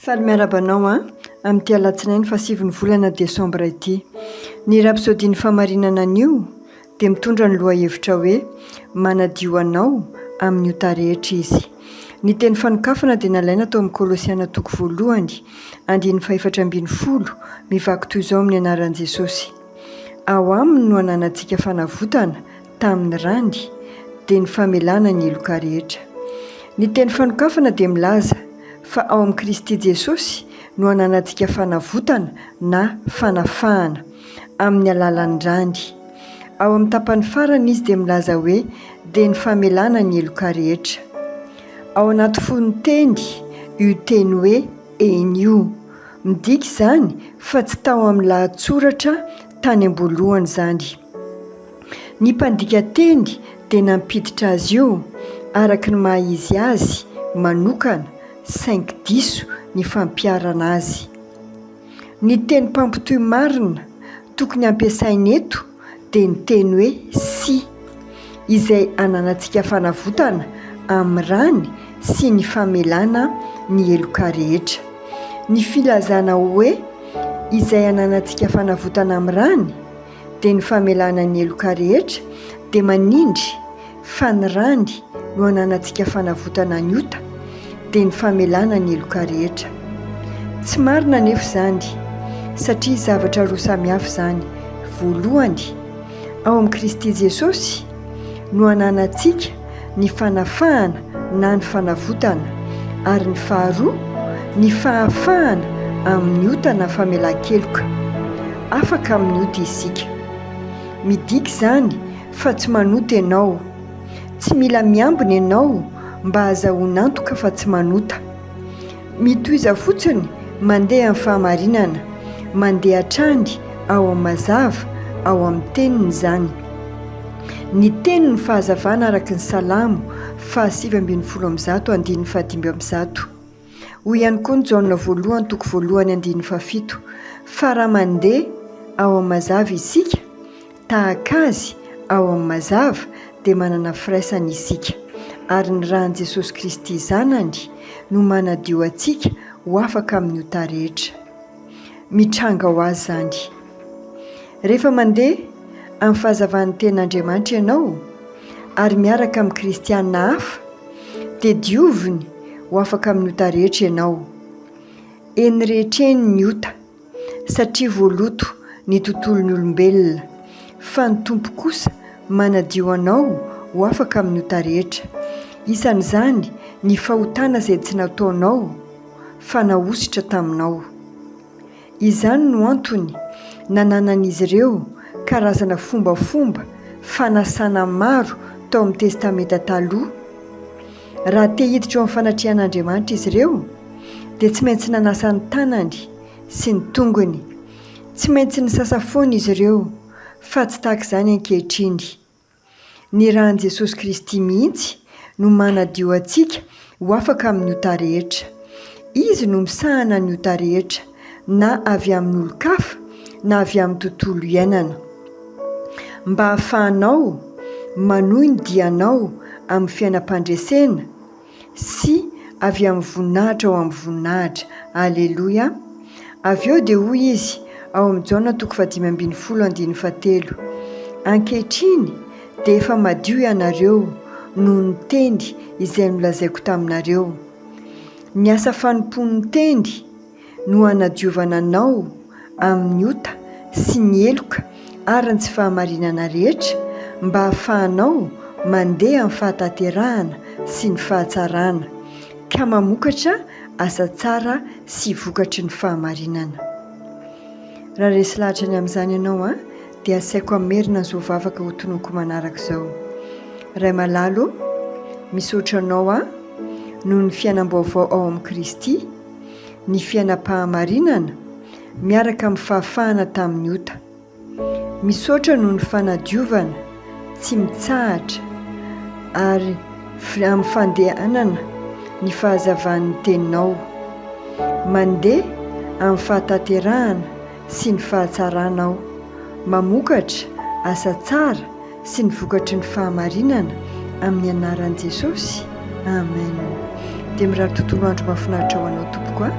Faly miarabanao amin'ity alatsinainy fa 7 volana desambra ity. Ny rapsodiny famarinana an'io dia mitondra ny lohahevitra hoe manadio anao amin'io tarehetra izy. Ny teny fanokafana dia nalaina tao amin'ny Kolosiana 1:7-10 mivaky toy izao amin'ny anaran'i Jesosy. Ao aminy no ananantsika fanavotana tamin'ny randy dia ny famelana ny eloka rehetra. Ny teny fanokafana dia milaza fa ao amin'ny Kristy Jesosy no ananantsika fanavotana na fanafahana amin'ny alalan'ny randy. Ao amin'ny tapany farany izy dia milaza hoe dia ny famelana ny eloka rehetra. Ao anaty fon'ny teny io teny hoe enio. Midika izany fa tsy tao amin'ny lahatsoratra tany am-boalohany izany. Ny mpandika teny dia nampiditra azy io araka ny maha izy azy manokana saingy diso ny fampiarana azy. Ny teny mpampitohy marina tokony ampiasaina eto dia ny teny hoe si, izay ananantsika fanavotana amin'ny rany sy ny famelana ny eloka rehetra. Ny filazana hoe izay ananantsika fanavotana amin'ny rany dia ny famelana ny eloka rehetra dia manindry fa ny randy no ananantsika fanavotana ny ota dia ny famelana ny eloka rehetra. Tsy marina anefa izany satria zavatra roa samihafa izany. Voalohany, ao amin'ny Kristy Jesosy no ananantsika ny fanafahana na ny fanavotana, ary ny faharoa ny fahafahana amin'ny ota na famelan-keloka. Afaka amin'ny ota isika. Midika izany fa tsy manota ianao, tsy mila miambina ianao mba hahazoana antoka fa tsy manota. Mitohiza fotsiny mandeha amin'ny fahamarinana, mandeha atrandy ao amin'ny mazava, ao amin'ny teniny izany. Ny teniny fahazavana araka ny Salamo 7:1-5:7. Hoy ihany koa ny Jaona 1:1-7 fa raha mandeha ao amin'ny mazava isika tahaka azy ao amin'ny mazava dia manana firaisana isika, ary ny ran'i Jesosy Kristy zanany no manadio antsika ho afaka amin'ny ota rehetra. Mitranga ho azy izany. Rehefa mandeha amin'ny fahazavan'ny ten'Andriamanitra ianao ary miaraka amin'ny kristianina hafa dia dioviny ho afaka amin'ny ota rehetra ianao. Eny rehetra eny ny ota satria voaloto ny tontolon'ny olombelona, fa ny Tompo kosa manadio anao ho afaka amin'ny ota rehetra. Isan'izany ny fahotana izay tsy nataonao fa nahositra taminao. Izany no antony nananan'izy ireo karazana fombafomba fanasana maro tao amin'ny testamenta taloha. Raha te hiditra ao amin'ny fanatrihan'Andriamanitra izy ireo dia tsy maintsy nanasa ny tanany sy ny tongony. Tsy maintsy ny sasa foana izy ireo, fa tsy tahaka izany ankehitriny. Ny ran'i Jesosy Kristy mihitsy no manadio antsika ho afaka amin'ny ota rehetra. Izy no misahana ny ota rehetra, na avy amin'ny olon-kafa na avy amin'ny tontolo iainana, mba hahafahanao manohy ny dianao amin'ny fiainam-pandresena sy avy amin'ny voninahitra ao amin'ny voninahitra. Aleloia. Avy eo dia hoy izy ao amin'ny Jaona 5:7, ankehitriny dia efa madio ianareo noho ny teny izay nolazaiko taminareo. Ny asa fanompon'ny teny no hanadiovana anao amin'ny ota sy ny eloka ary ny tsy fahamarinana rehetra, mba hahafahanao mandeha amin'ny fahatanterahana sy ny fahatsarana, ka mamokatra asa tsara sy vokatry ny fahamarinana. Raha resy lahatra ny amin'izany ianao dia asaiko amerina izao vavaka ho tonoko manaraka izao. Ray malalo, misaotra anao noho ny fiainam-baovao ao amin'ny Kristy, ny fiainam-pahamarinana miaraka amin'ny fahafahana tamin'ny ota. Misaotra noho ny fanadiovana tsy mitsahatra ary amin'ny fandehanana ny fahazavan'ny teninao, mandeha amin'ny fahatanterahana sy ny fahatsaranao, mamokatra asa tsara sy ny vokatry ny fahamarinana amin'ny anaran'i Jesosy. Amen. Dia mirary tontolo andro mahafinaritra ho anao tompoko.